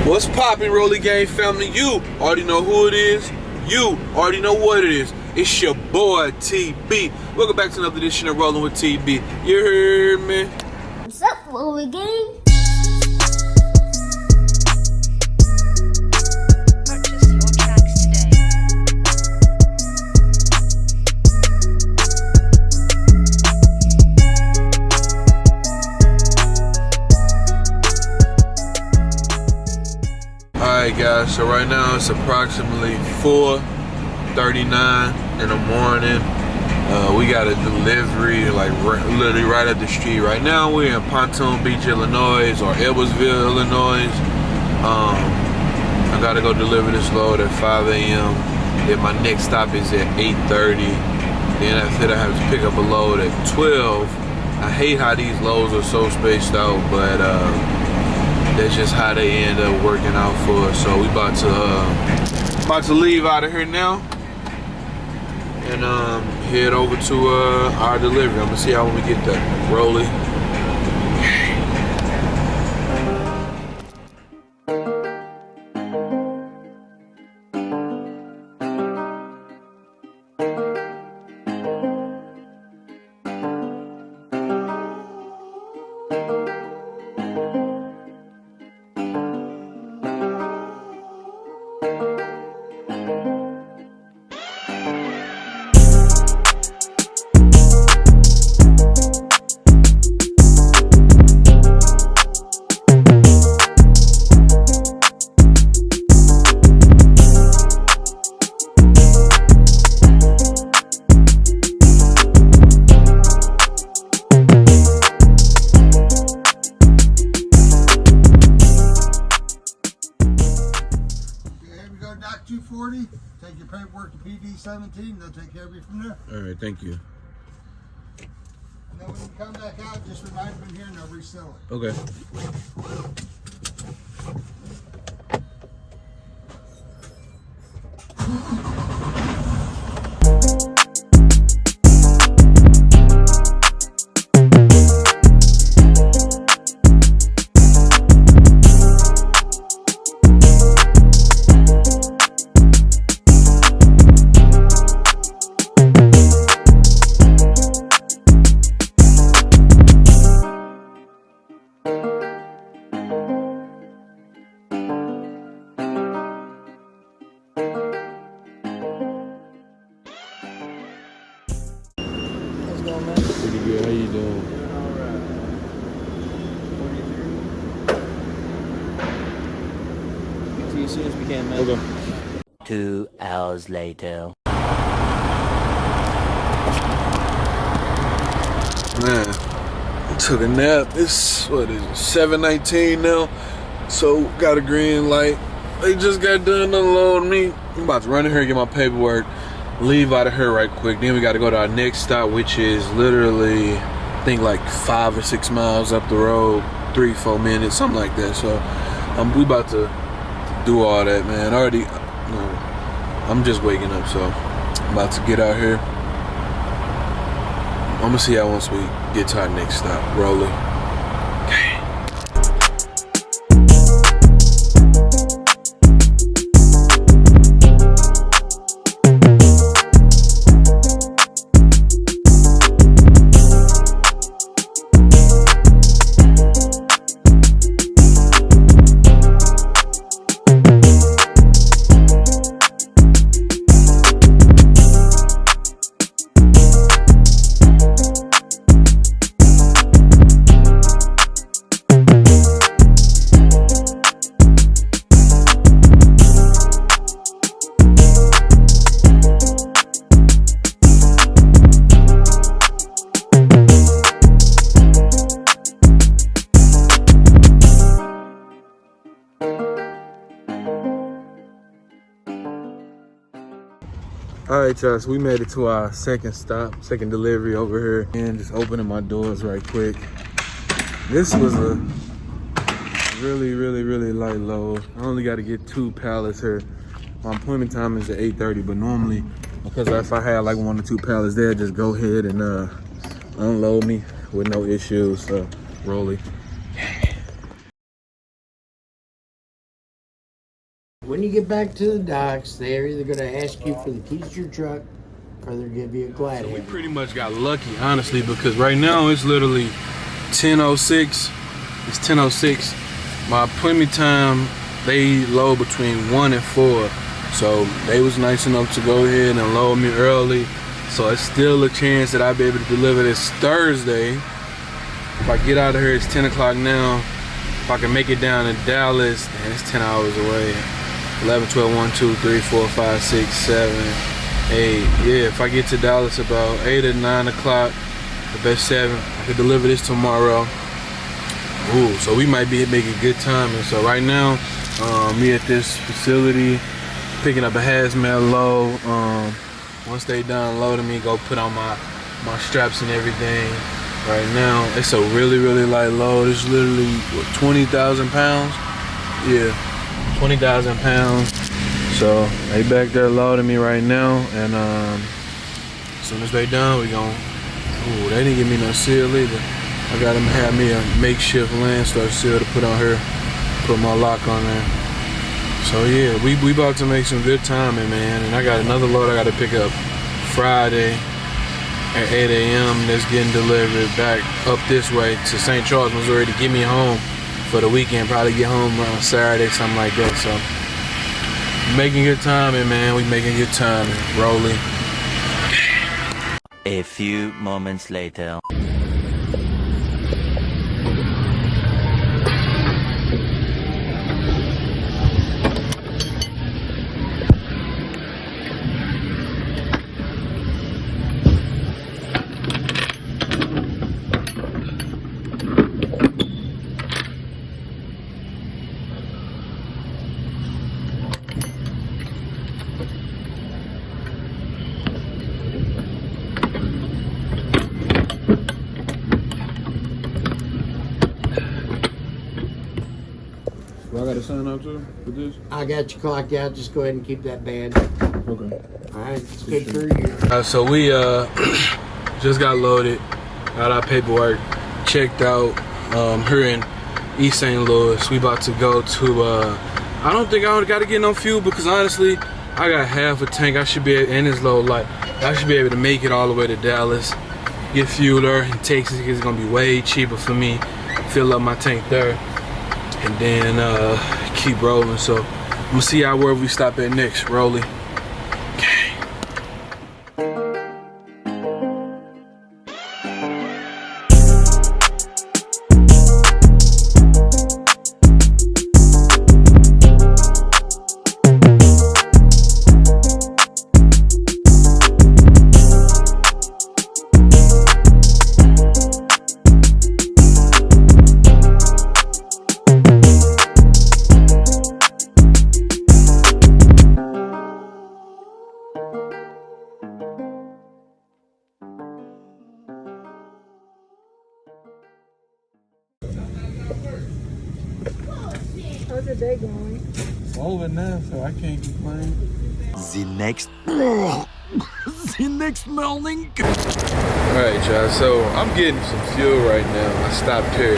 What's poppin', Rolly Gang family? You already know who it is. You already know what it is. It's your boy, TB. Welcome back to another edition of Rollin' with TB. You heard me? What's up, Rolly Gang? Purchase your tracks today. Alright guys, so right now it's approximately 4:39 in the morning. We got a delivery like literally right up the street. Right now we're in Pontoon Beach, Illinois, or Edwardsville, Illinois. I gotta go deliver this load at 5 a.m. Then my next stop is at 8:30. Then after that I have to pick up a load at 12. I hate how these loads are so spaced out, but that's just how they end up working out for us. So we about to leave out of here now and head over to our delivery. I'm gonna see how when we get there. Rolly. Dock 240, take your paperwork to PD 17, they'll take care of you from there. All right, thank you. And then when you come back out, just remind them in here and they'll reseal it. Okay. Pretty good. How you doing? Alright. 43. Get to you as soon as we can, man. Okay. 2 hours later. Man, I took a nap. It's, what is it, 7:19 now? So, got a green light. They just got done unloading me. I'm about to run in here and get my paperwork, leave out of here right quick. Then we got to go to our next stop, which is literally, I think like 5 or 6 miles up the road, 3-4 minutes, something like that. So, we about to do all that, man. I'm just waking up, so I'm about to get out here. I'm gonna see how once we get to our next stop. Rolling. Okay. All right, y'all, so we made it to our second delivery over here. And just opening my doors right quick. This was a really light load. I only got to get 2 pallets here. My appointment time is at 8:30, but normally, because if I had like 1 or 2 pallets there, just go ahead and unload me with no issues. So, Rolly. When you get back to the docks, they're either going to ask you for the keys to your truck or they'll give you a glad So we hand. pretty much got lucky, honestly, because right now it's literally 10:06. It's 10:06. My appointment time, they load between 1 and 4. So they was nice enough to go ahead and load me early. So it's still a chance that I'll be able to deliver this Thursday. If I get out of here, it's 10 o'clock now. If I can make it down to Dallas, then it's 10 hours away. 11, 12, 1, 2, 3, 4, 5, 6, 7, 8. Yeah, if I get to Dallas about 8 or 9 o'clock, the best 7, I could deliver this tomorrow. Ooh, so we might be making good timing. So right now, me at this facility, picking up a hazmat load. Once they done loading me, go put on my straps and everything. Right now, it's a really, really light load. It's literally, what, 20,000 pounds? Yeah, 20,000 pounds. So they back there loading me right now, and as soon as they done, we gon'. Ooh, they didn't give me no seal either. I got them have me a makeshift Landstar seal to put on her, put my lock on there. So yeah, we about to make some good timing, man. And I got another load I got to pick up Friday at 8 a.m. that's getting delivered back up this way to St. Charles, Missouri to get me home for the weekend. Probably get home around Saturday, something like that. So making good timing, man. We making good timing. Rolling. A few moments later. Do I gotta sign up too for this? I got you clocked out. Just go ahead and keep that badge. Okay. All right, it's good for you. So we just got loaded, got our paperwork checked out here in East St. Louis. We about to go to I don't think I gotta get no fuel because honestly I got half a tank. I should be in this low light. I should be able to make it all the way to Dallas, get fuel there in Texas. It's gonna be way cheaper for me. Fill up my tank there and then keep rolling. So I'm gonna see where we stop at next. Rolling. How's your day going? It's over now, so I can't complain. The next morning. Alright, y'all, so I'm getting some fuel right now. I stopped here.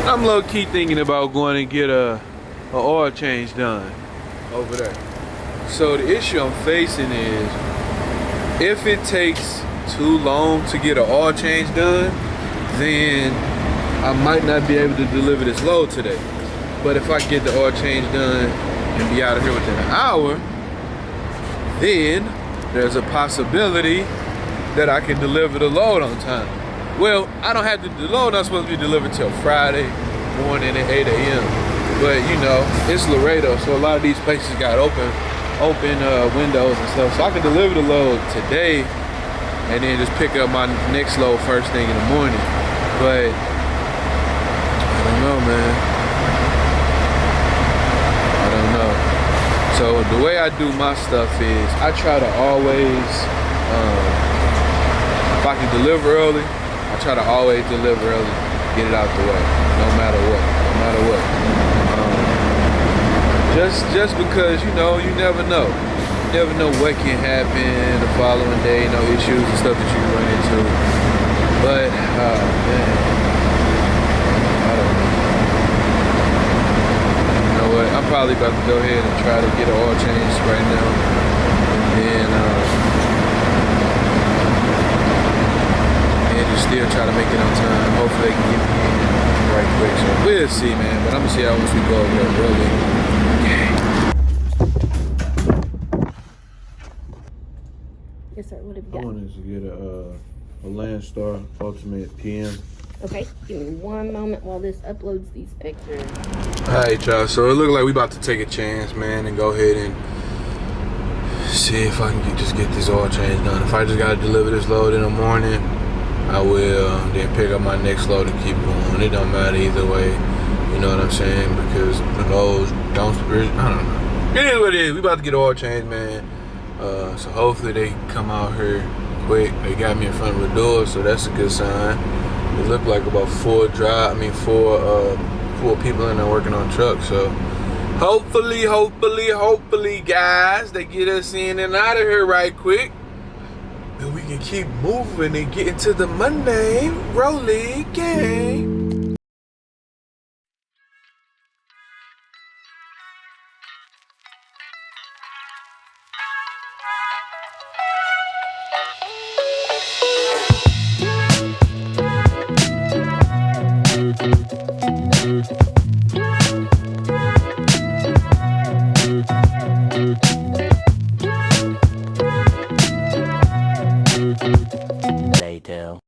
I'm low-key thinking about going and get a oil change done over there. So the issue I'm facing is if it takes too long to get an oil change done, then I might not be able to deliver this load today. But if I get the oil change done and be out of here within an hour, then there's a possibility that I can deliver the load on time. Well, I don't have to, the load not supposed to be delivered till Friday morning at 8 a.m. But you know, it's Laredo, so a lot of these places got open windows and stuff. So I can deliver the load today and then just pick up my next load first thing in the morning. But I don't know, man. So the way I do my stuff is I try to always, if I can deliver early, I try to always deliver early, get it out the way, no matter what. Just because, you know, you never know. You never know what can happen the following day, you know, issues and stuff that you can run into. But, man, I don't know. You know what? I'm I'm probably about to go ahead and try to get an oil change right now. And just still try to make it on time. Hopefully they can get me in right quick. So we'll see, man. But I'm gonna see how once we go over there early. Yes, sir. What have you I got? wanted to get a Landstar Ultimate PM. Okay, give me one moment while this uploads these pictures. Alright, y'all. So it look like we about to take a chance, man, and go ahead and see if I can just get this oil change done. If I just gotta deliver this load in the morning, I will then pick up my next load and keep going. It don't matter either way. You know what I'm saying? Because the loads don't. I don't know. It is what it is. We about to get oil change, man. So hopefully they come out here quick. They got me in front of the door, so that's a good sign. It looked like about four people in there working on trucks. So hopefully, guys, they get us in and out of here right quick. And we can keep moving and get into the Monday rolling game. Later.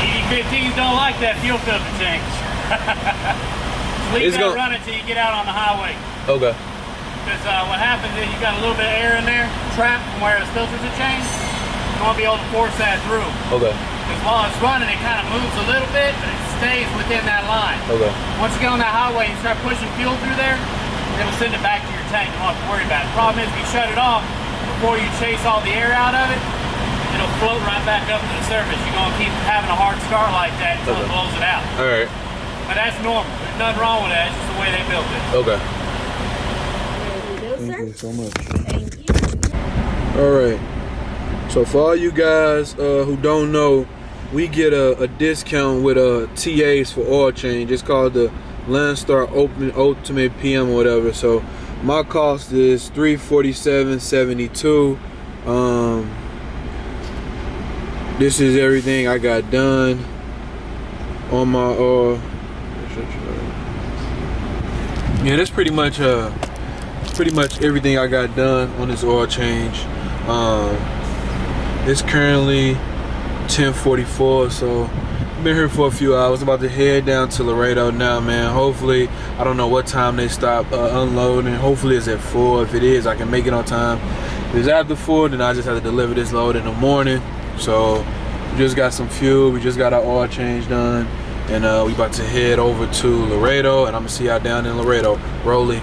ED15s don't like that fuel filter change. Leave that running until you get out on the highway. Okay. Because what happens is you got a little bit of air in there, trapped from where the filters are changed. You want to be able to force that through. Okay. Because while it's running, it kind of moves a little bit, but it stays within that line. Okay. Once you get on that highway and start pushing fuel through there, it'll send it back to your tank. You don't have to worry about it. Problem is, if you shut it off before you chase all the air out of it, it'll float right back up to the surface. You're going to keep having a hard start like that until it blows it out. All right. But that's normal. There's nothing wrong with that. It's just the way they built it. Okay. There Thank you you so go, much. sir. Thank you. All right. So for all you guys who don't know, we get a discount with TAs for oil change. It's called the Landstar Ultimate PM or whatever. So my cost is $347.72. This is everything I got done on my yeah, that's pretty much everything I got done on this oil change. It's currently 10:44, so I've been here for a few hours. About to head down to Laredo now, man. Hopefully, I don't know what time they stop unloading. Hopefully it's at 4. If it is, I can make it on time. If it's after 4, then I just have to deliver this load in the morning. So we just got some fuel. We just got our oil change done. And we about to head over to Laredo, and I'm gonna see y'all down in Laredo. Rolling.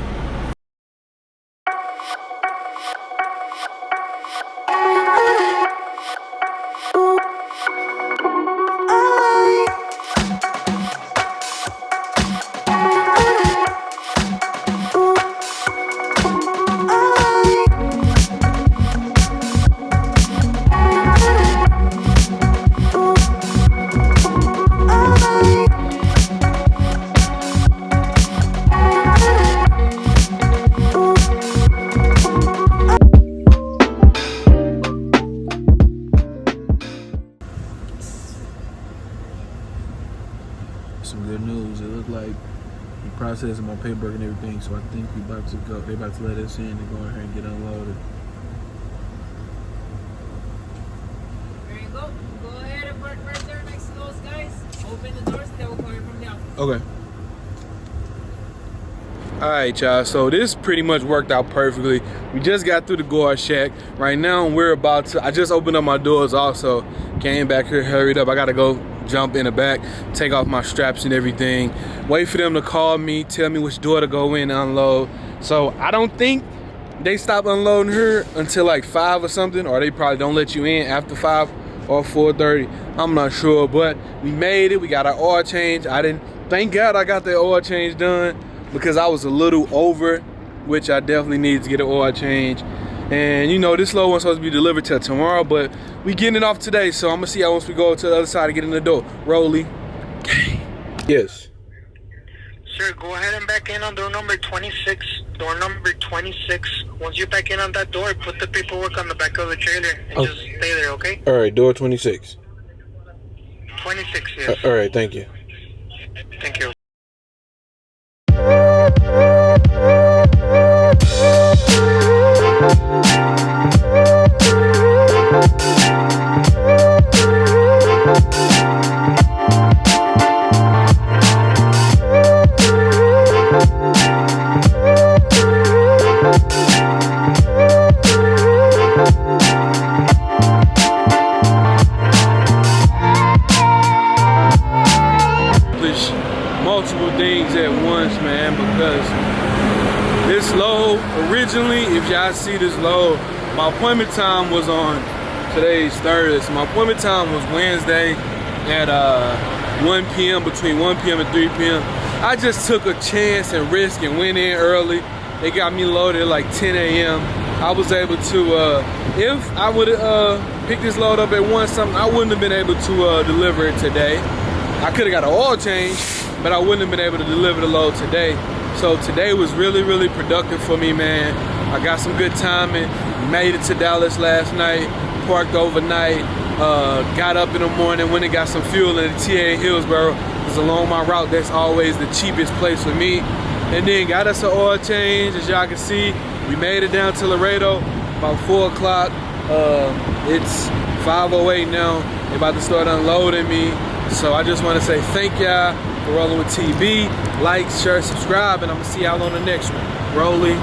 Some good news. It looked like we processing my paperwork and everything, so I think we about to go. They about to let us in and go in here and get unloaded. There you go. Go ahead and park right there next to those guys. Open the doors and they will call you from the office. Okay. Alright, y'all, so this pretty much worked out perfectly. We just got through the guard shack. Right now we're about to, I just opened up my doors also. Came back here, hurried up. I gotta go jump in the back, take off my straps and everything. Wait for them to call me, tell me which door to go in and unload. So I don't think they stop unloading her until like 5 or something, or they probably don't let you in after 5 or 4:30. I'm not sure, but we made it. We got our oil change. I didn't thank God I got the oil change done because I was a little over, which I definitely need to get an oil change. And you know, this load wasn't supposed to be delivered till tomorrow, but we getting it off today, so I'm gonna see how once we go to the other side and get in the door. Rolly. Yes. Sir, go ahead and back in on door number 26. Door number 26. Once you back in on that door, put the paperwork on the back of the trailer and just stay there, okay? All right, door 26. 26, yes. All right, thank you. Thank you. Multiple things at once, man, because this load, originally, if y'all see this load, my appointment time was on, today's Thursday, so my appointment time was Wednesday at 1 p.m., between 1 p.m. and 3 p.m. I just took a chance and risk and went in early. They got me loaded at like 10 a.m. I was able to, if I would have picked this load up at 1 something, I wouldn't have been able to deliver it today. I could have got an oil change, but I wouldn't have been able to deliver the load today. So today was really, really productive for me, man. I got some good timing, made it to Dallas last night, parked overnight, got up in the morning, went and got some fuel in the TA in Hillsboro, because along my route, that's always the cheapest place for me. And then got us an oil change, as y'all can see. We made it down to Laredo about 4 o'clock. It's 5:08 now. They're about to start unloading me. So I just want to say thank y'all for rolling with TB. Like, share, subscribe, and I'm going to see y'all on the next one. Rolling.